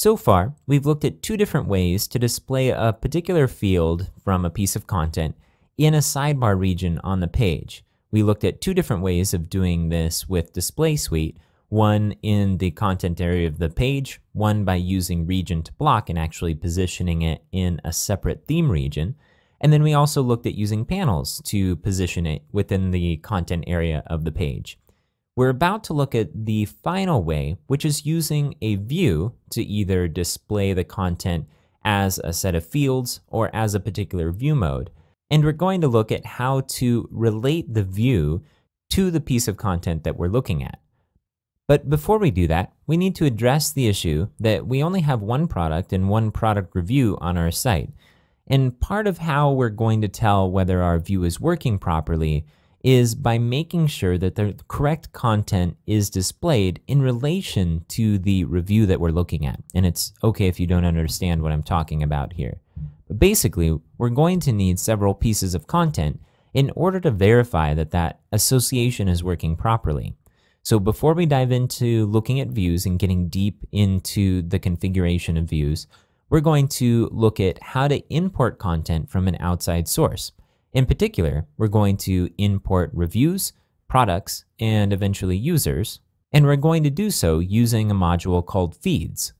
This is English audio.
So far, we've looked at two different ways to display a particular field from a piece of content in a sidebar region on the page. We looked at two different ways of doing this with Display Suite, one in the content area of the page, one by using region to block and actually positioning it in a separate theme region. And then we also looked at using panels to position it within the content area of the page. We're about to look at the final way, which is using a view to either display the content as a set of fields or as a particular view mode. And we're going to look at how to relate the view to the piece of content that we're looking at. But before we do that, we need to address the issue that we only have one product and one product review on our site. And part of how we're going to tell whether our view is working properly is by making sure that the correct content is displayed in relation to the review that we're looking at. And it's okay if you don't understand what I'm talking about here. But basically, we're going to need several pieces of content in order to verify that that association is working properly. So before we dive into looking at views and getting deep into the configuration of views, we're going to look at how to import content from an outside source. In particular, we're going to import reviews, products, and eventually users. And we're going to do so using a module called feeds.